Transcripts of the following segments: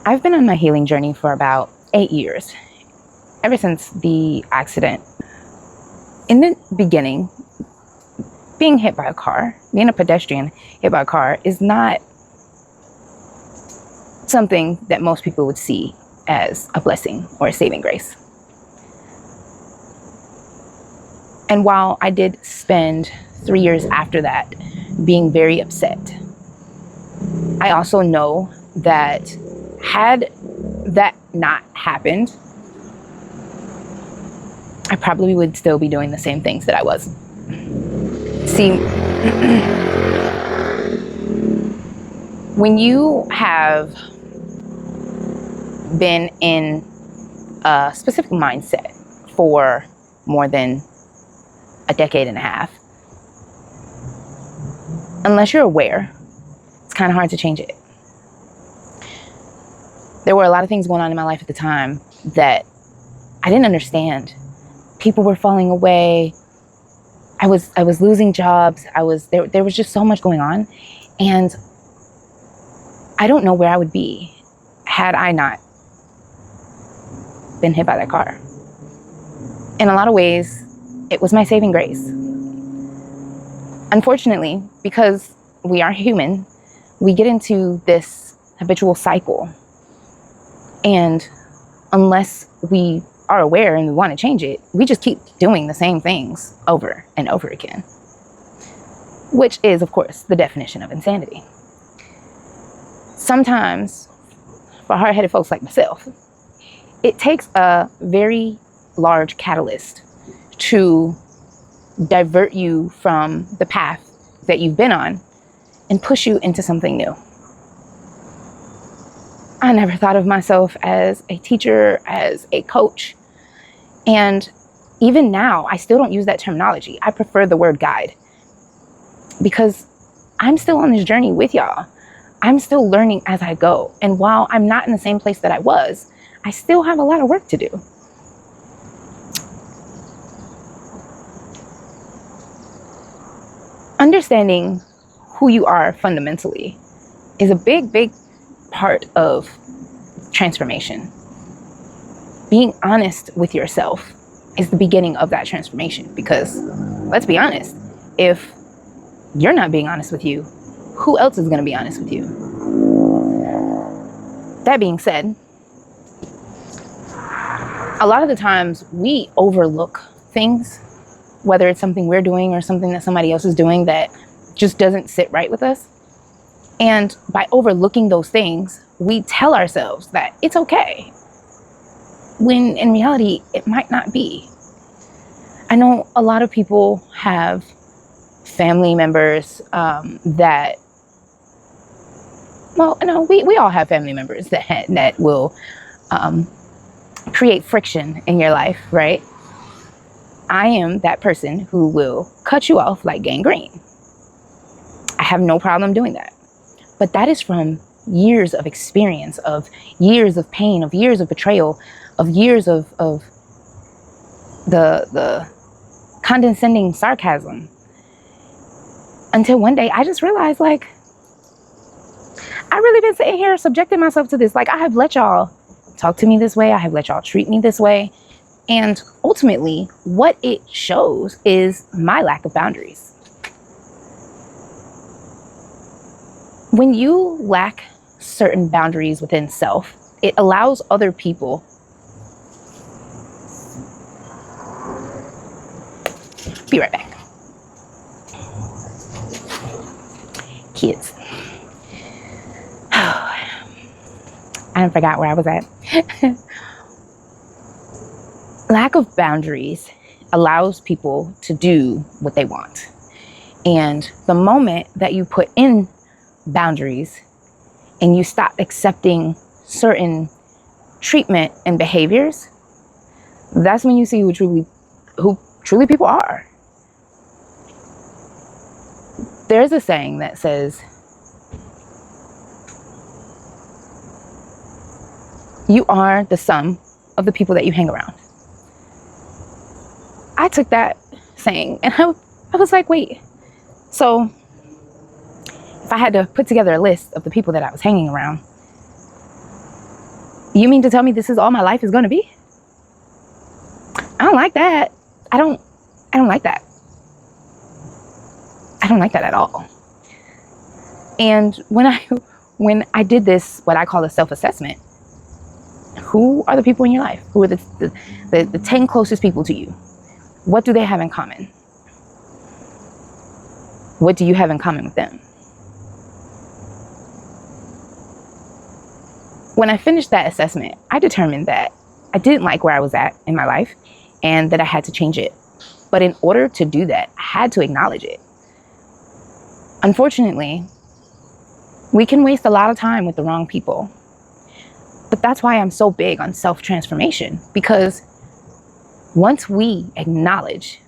I've been on my healing journey for about 8 years, ever since the accident. In the beginning, being hit by a car, being a pedestrian hit by a car, is not something that most people would see as a blessing or a saving grace. And while I did spend 3 years after that being very upset, I also know that had that not happened, I probably would still be doing the same things that I was. See, when you have been in a specific mindset for more than a decade and a half, unless you're aware, it's kind of hard to change it. There were a lot of things going on in my life at the time that I didn't understand. People were falling away. I was losing jobs. There was just so much going on, and I don't know where I would be had I not been hit by that car. In a lot of ways, it was my saving grace. Unfortunately, because we are human, we get into this habitual cycle. And unless we are aware and we want to change it, we just keep doing the same things over and over again, which is, of course, the definition of insanity. Sometimes, for hard-headed folks like myself, it takes a very large catalyst to divert you from the path that you've been on and push you into something new. I never thought of myself as a teacher, as a coach. And even now, I still don't use that terminology. I prefer the word guide, because I'm still on this journey with y'all. I'm still learning as I go. And while I'm not in the same place that I was, I still have a lot of work to do. Understanding who you are fundamentally is a big part of transformation. Being honest with yourself is the beginning of that transformation, because let's be honest, if you're not being honest with you, who else is going to be honest with you? That being said, a lot of the times we overlook things, whether it's something we're doing or something that somebody else is doing that just doesn't sit right with us. And by overlooking those things, we tell ourselves that it's okay, when in reality, it might not be. I know a lot of people have family members that, well, no, we all have family members that will create friction in your life, right? I am that person who will cut you off like gangrene. I have no problem doing that. But that is from years of experience, of years of pain, of years of betrayal, of years of the condescending sarcasm. Until one day I just realized, like, I really been sitting here subjecting myself to this. Like, I have let y'all talk to me this way. I have let y'all treat me this way. And ultimately, what it shows is my lack of boundaries. When you lack certain boundaries within self, it allows other people be right back. Kids. I forgot where I was at. Lack of boundaries allows people to do what they want. And the moment that you put in boundaries and you stop accepting certain treatment and behaviors, that's when you see who truly people are. There's a saying that says, you are the sum of the people that you hang around. I took that saying and I was like, wait, so if I had to put together a list of the people that I was hanging around, You mean to tell me this is all my life is going to be? I don't like that. I don't like that. I don't like that at all. And when I did this, what I call a self-assessment, who are the people in your life? Who are the 10 closest people to you? What do they have in common? What do you have in common with them? When I finished that assessment, I determined that I didn't like where I was at in my life and that I had to change it. But in order to do that, I had to acknowledge it. Unfortunately, we can waste a lot of time with the wrong people. But that's why I'm so big on self-transformation, because once we acknowledge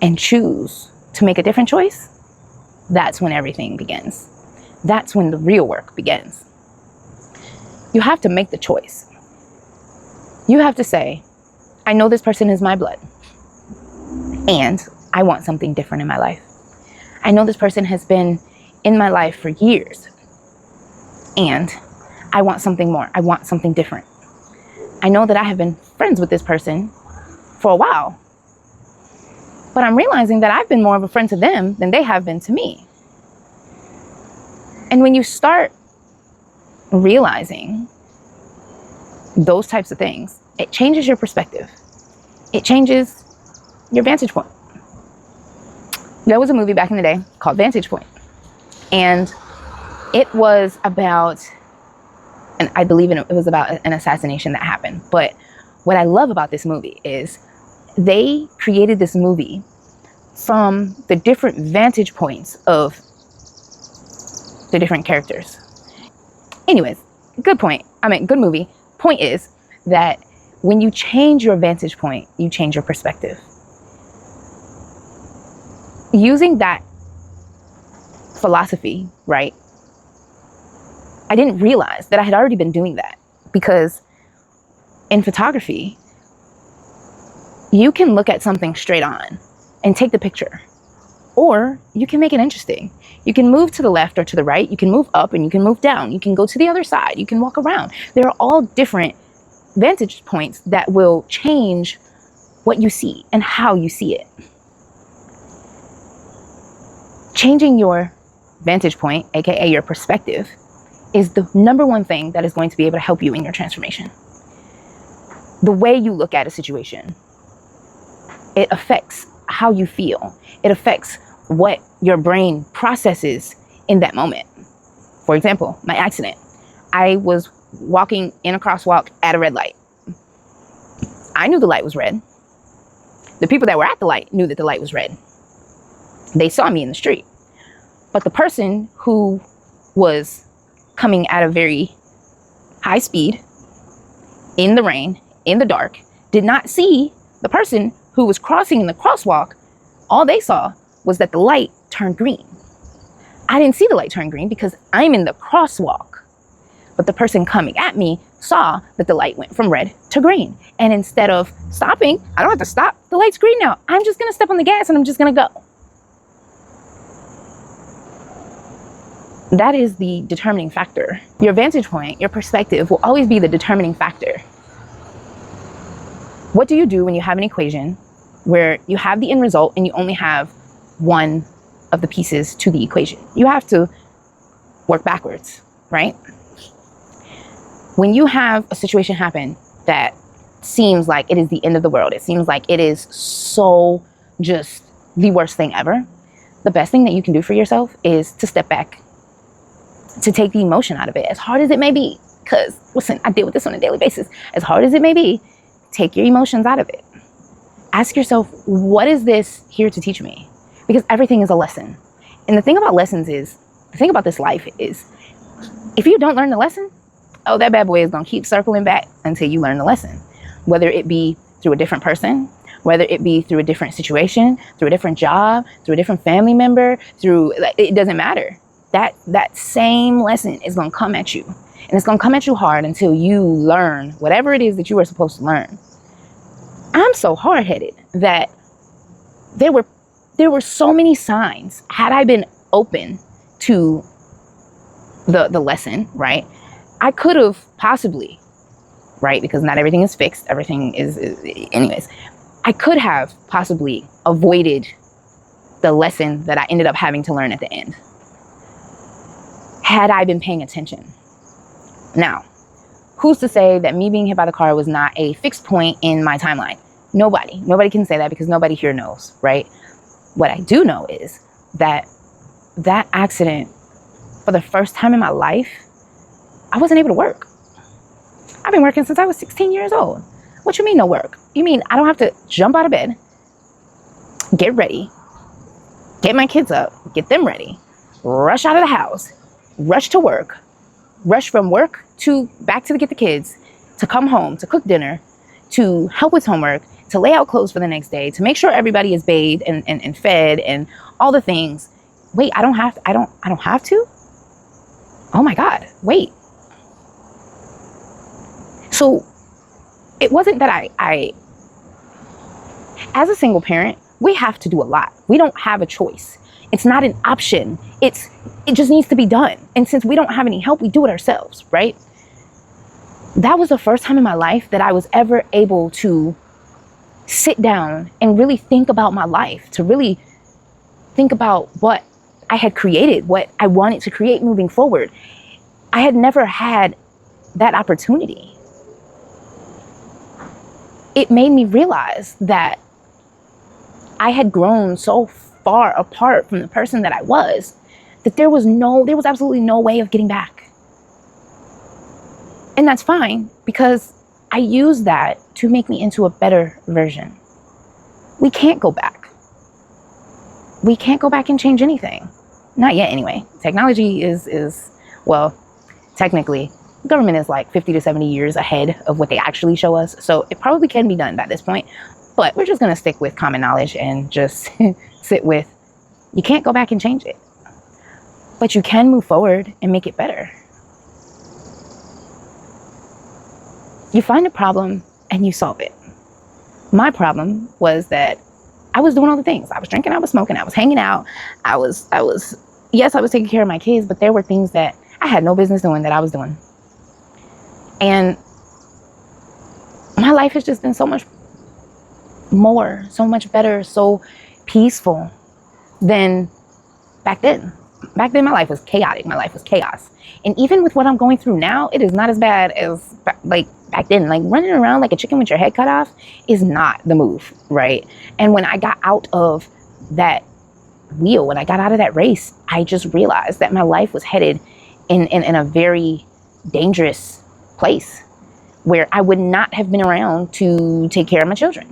and choose to make a different choice, that's when everything begins. That's when the real work begins. You have to make the choice. You have to say, I know this person is my blood, and I want something different in my life. I know this person has been in my life for years, and I want something more. I want something different. I know that I have been friends with this person for a while, but I'm realizing that I've been more of a friend to them than they have been to me. And when you start realizing those types of things, it changes your perspective. It changes your vantage point. There was a movie back in the day called Vantage Point, and it was about, and I believe it was about an assassination that happened. But what I love about this movie is they created this movie from the different vantage points of the different characters. Anyways, good point. Good movie. Point is that when you change your vantage point, you change your perspective. Using that philosophy, right? I didn't realize that I had already been doing that, because in photography, you can look at something straight on and take the picture, or you can make it interesting. You can move to the left or to the right. You can move up and you can move down. You can go to the other side. You can walk around. There are all different vantage points that will change what you see and how you see it. Changing your vantage point, aka your perspective, is the number one thing that is going to be able to help you in your transformation. The way you look at a situation, it affects how you feel. It affects what your brain processes in that moment. For example, my accident. I was walking in a crosswalk at a red light. I knew the light was red. The people that were at the light knew that the light was red. They saw me in the street. But the person who was coming at a very high speed, in the rain, in the dark, did not see the person who was crossing in the crosswalk. All they saw was that the light turned green. I didn't see the light turn green because I'm in the crosswalk. But the person coming at me saw that the light went from red to green. And instead of stopping, I don't have to stop. The light's green now. I'm just going to step on the gas and I'm just going to go. That is the determining factor. Your vantage point, your perspective will always be the determining factor. What do you do when you have an equation where you have the end result and you only have one of the pieces to the equation? You have to work backwards, right? When you have a situation happen that seems like it is the end of the world, it seems like it is so just the worst thing ever, the best thing that you can do for yourself is to step back, to take the emotion out of it, as hard as it may be. Because, listen, I deal with this on a daily basis. As hard as it may be, take your emotions out of it. Ask yourself, what is this here to teach me? Because everything is a lesson. And the thing about lessons is, the thing about this life is, if you don't learn the lesson, oh, that bad boy is going to keep circling back until you learn the lesson. Whether it be through a different person, whether it be through a different situation, through a different job, through a different family member, it doesn't matter. That same lesson is going to come at you. And it's going to come at you hard until you learn whatever it is that you were supposed to learn. I'm so hard-headed that there were so many signs. Had I been open to the lesson, right, I could have possibly right? Because not everything is fixed. Everything is anyways. I could have possibly avoided the lesson that I ended up having to learn at the end, had I been paying attention. Now, who's to say that me being hit by the car was not a fixed point in my timeline? Nobody can say that, because nobody here knows, right? What I do know is that accident, for the first time in my life, I wasn't able to work. I've been working since I was 16 years old. What you mean no work? You mean I don't have to jump out of bed, get ready, get my kids up, get them ready, rush out of the house, rush to work, rush from work to back to get the kids, to come home, to cook dinner, to help with homework, to lay out clothes for the next day, to make sure everybody is bathed and fed and all the things. Wait, I don't have to? Oh my God, wait. So it wasn't that I as a single parent, we have to do a lot. We don't have a choice. It's not an option. It just needs to be done. And since we don't have any help, we do it ourselves, right? That was the first time in my life that I was ever able to sit down and really think about my life, to really think about what I had created, what I wanted to create moving forward. I had never had that opportunity. It made me realize that I had grown so far apart from the person that I was, that there was absolutely no way of getting back. And that's fine, because I used that to make me into a better version. We can't go back. We can't go back and change anything. Not yet, anyway. Technology is well, technically, the government is like 50 to 70 years ahead of what they actually show us. So it probably can be done by this point. But we're just going to stick with common knowledge and just sit with, you can't go back and change it. But you can move forward and make it better. You find a problem and you solve it. My problem was that I was doing all the things. I was drinking, I was smoking, I was hanging out. Yes, I was taking care of my kids, but there were things that I had no business doing that I was doing. And my life has just been so much more, so much better, so peaceful than back then. Back then, my life was chaotic. My life was chaos. And even with what I'm going through now, it is not as bad as back then. Like running around like a chicken with your head cut off is not the move, right? And when I got out of that wheel, when I got out of that race, I just realized that my life was headed in a very dangerous place where I would not have been around to take care of my children.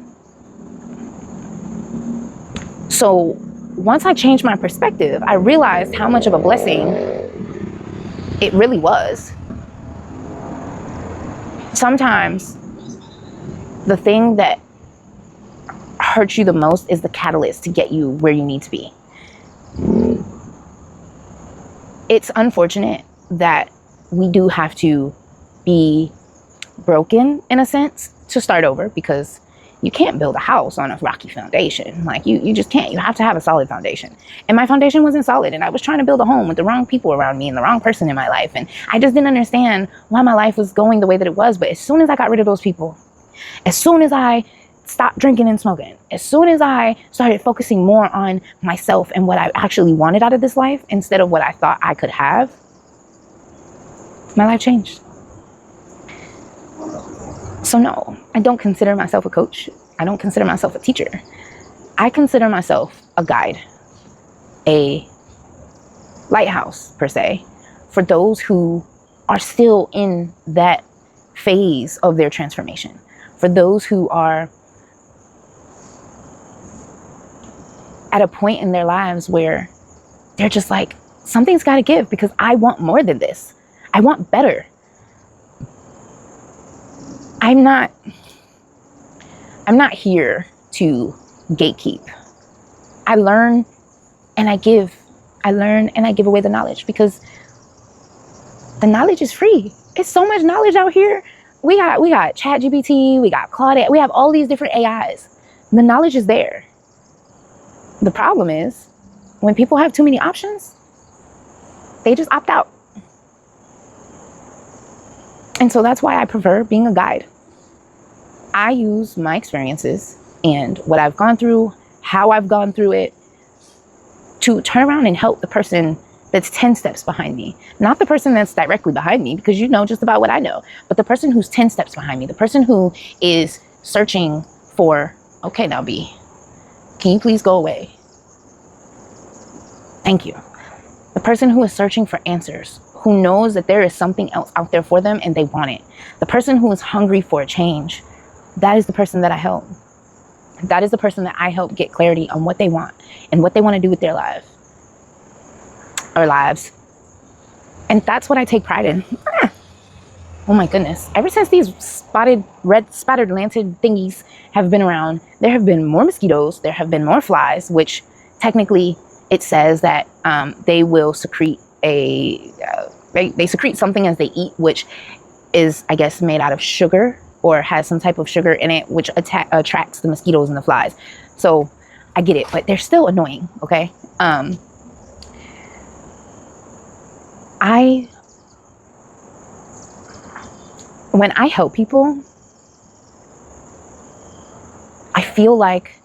So once I changed my perspective, I realized how much of a blessing it really was. Sometimes the thing that hurts you the most is the catalyst to get you where you need to be. It's unfortunate that we do have to be broken in a sense to start over, because you can't build a house on a rocky foundation. Like you just can't. You have to have a solid foundation. And my foundation wasn't solid. And I was trying to build a home with the wrong people around me and the wrong person in my life. And I just didn't understand why my life was going the way that it was. But as soon as I got rid of those people, as soon as I stopped drinking and smoking, as soon as I started focusing more on myself and what I actually wanted out of this life instead of what I thought I could have, my life changed. So no, I don't consider myself a coach. I don't consider myself a teacher. I consider myself a guide, a lighthouse per se, for those who are still in that phase of their transformation, for those who are at a point in their lives where they're just like, something's got to give, because I want more than this. I want better. I'm not here to gatekeep. I learn and I give. I learn and I give away the knowledge, because the knowledge is free. It's so much knowledge out here. We got ChatGPT, we got Claude, we have all these different AIs. The knowledge is there. The problem is when people have too many options, they just opt out. And so that's why I prefer being a guide. I use my experiences and what I've gone through, how I've gone through it, to turn around and help the person that's 10 steps behind me. Not the person that's directly behind me, because you know just about what I know, but the person who's 10 steps behind me, the person who is searching for, okay, now B, can you please go away? Thank you. The person who is searching for answers, who knows that there is something else out there for them and they want it. The person who is hungry for a change, that is the person that I help. That is the person that I help get clarity on what they want and what they want to do with their lives. And that's what I take pride in. Oh my goodness. Ever since these red spotted lantern thingies have been around, there have been more mosquitoes, there have been more flies, which technically it says that they will secrete they secrete something as they eat, which is, I guess, made out of sugar or has some type of sugar in it, which attracts the mosquitoes and the flies. So I get it, but they're still annoying, okay? When I help people, I feel like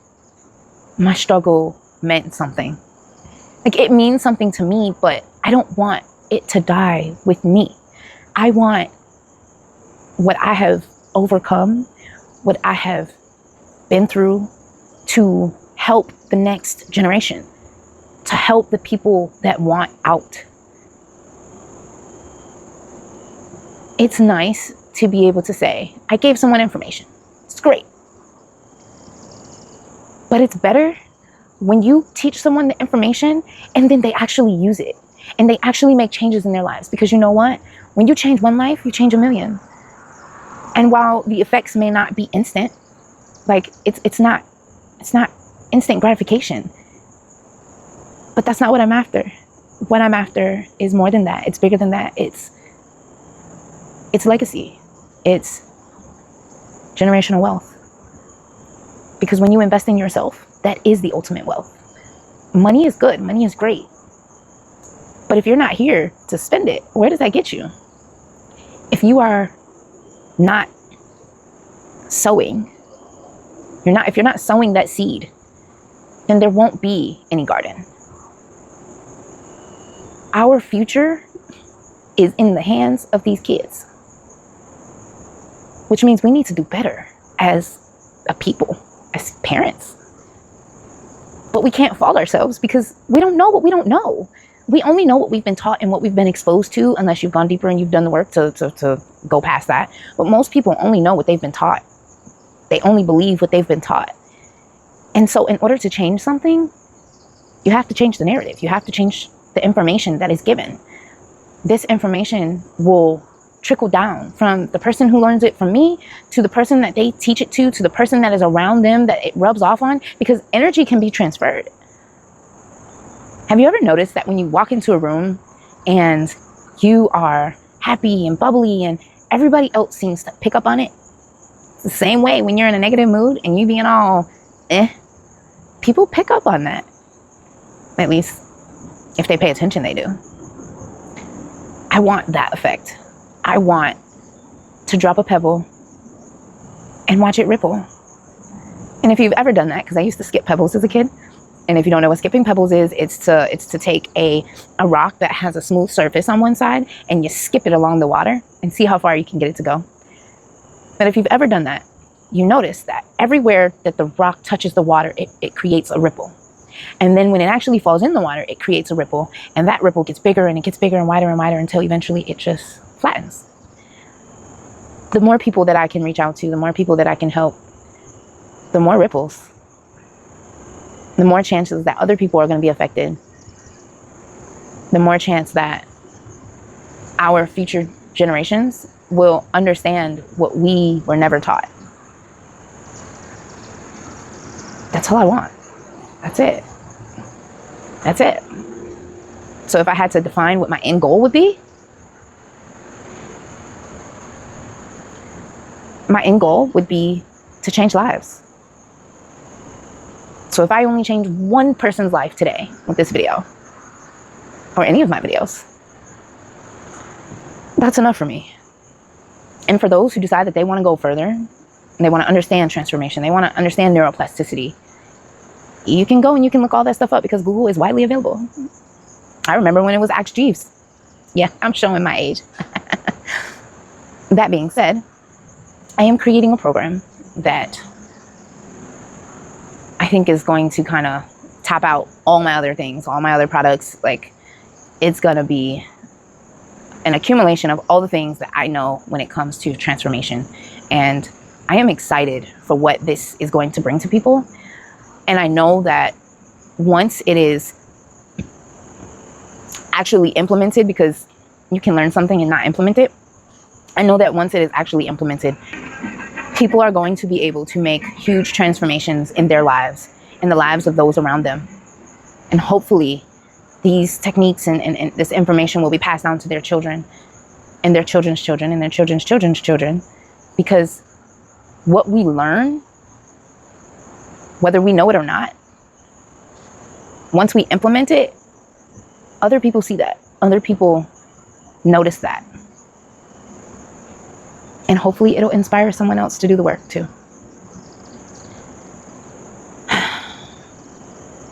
my struggle meant something. Like, it means something to me, but I don't want it to die with me. I want what I have overcome, what I have been through, to help the next generation, to help the people that want out. It's nice to be able to say, I gave someone information. It's great. But it's better when you teach someone the information and then they actually use it and they actually make changes in their lives. Because you know what? When you change one life, you change a million. And while the effects may not be instant, like it's not instant gratification. But that's not what I'm after. What I'm after is more than that. It's bigger than that. It's legacy. It's generational wealth. Because when you invest in yourself, that is the ultimate wealth. Money is good. Money is great. But if you're not here to spend it, where does that get you? If you are not sowing, if you're not sowing that seed, then there won't be any garden. Our future is in the hands of these kids, which means we need to do better as a people, as parents. But we can't fault ourselves because we don't know what we don't know. We only know what we've been taught and what we've been exposed to, unless you've gone deeper and you've done the work to go past that. But most people only know what they've been taught. They only believe what they've been taught. And so in order to change something, you have to change the narrative. You have to change the information that is given. This information will trickle down from the person who learns it from me to the person that they teach it to the person that is around them that it rubs off on, because energy can be transferred. Have you ever noticed that when you walk into a room and you are happy and bubbly and everybody else seems to pick up on it? It's the same way when you're in a negative mood and you being all people pick up on that. At least if they pay attention, they do. I want that effect. I want to drop a pebble and watch it ripple. And if you've ever done that, because I used to skip pebbles as a kid, and if you don't know what skipping pebbles is, it's to take a rock that has a smooth surface on one side and you skip it along the water and see how far you can get it to go. But if you've ever done that, you notice that everywhere that the rock touches the water, it creates a ripple. And then when it actually falls in the water, it creates a ripple, and that ripple gets bigger and it gets bigger and wider until eventually it just flattens. The more people that I can reach out to, the more people that I can help, the more ripples, the more chances that other people are going to be affected, the more chance that our future generations will understand what we were never taught. That's all I want. That's it. That's it. So if I had to define what my end goal would be, my end goal would be to change lives. So if I only change one person's life today with this video, or any of my videos, that's enough for me. And for those who decide that they want to go further, and they want to understand transformation, they want to understand neuroplasticity, you can go and you can look all that stuff up because Google is widely available. I remember when it was Ask Jeeves. Yeah, I'm showing my age. That being said, I am creating a program that I think is going to kind of top out all my other things, all my other products. Like, it's going to be an accumulation of all the things that I know when it comes to transformation. And I am excited for what this is going to bring to people. And I know that once it is actually implemented, because you can learn something and not implement it, I know that once it is actually implemented, people are going to be able to make huge transformations in their lives, in the lives of those around them. And hopefully these techniques and this information will be passed down to their children and their children's children and their children's children's children, because what we learn, whether we know it or not, once we implement it, other people see that. Other people notice that. And hopefully it'll inspire someone else to do the work too.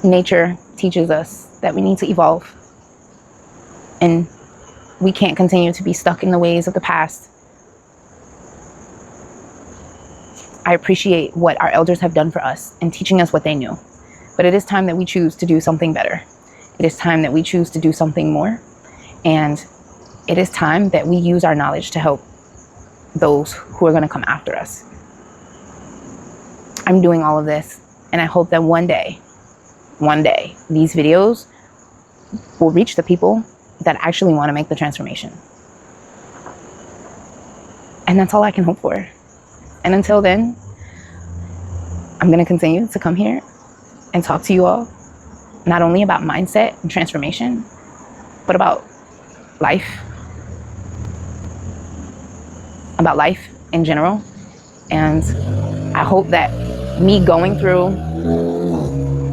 Nature teaches us that we need to evolve. And we can't continue to be stuck in the ways of the past. I appreciate what our elders have done for us in teaching us what they knew. But it is time that we choose to do something better. It is time that we choose to do something more. And it is time that we use our knowledge to help those who are going to come after us. I'm doing all of this, and I hope that one day, these videos will reach the people that actually want to make the transformation. And that's all I can hope for. And until then, I'm going to continue to come here and talk to you all, not only about mindset and transformation, but about life in general. And I hope that me going through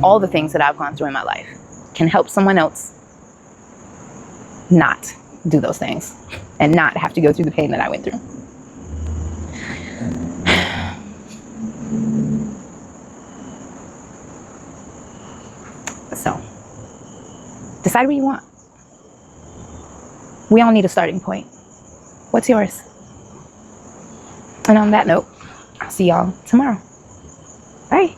all the things that I've gone through in my life can help someone else not do those things and not have to go through the pain that I went through. So, decide what you want. We all need a starting point. What's yours? And on that note, I'll see y'all tomorrow. Bye.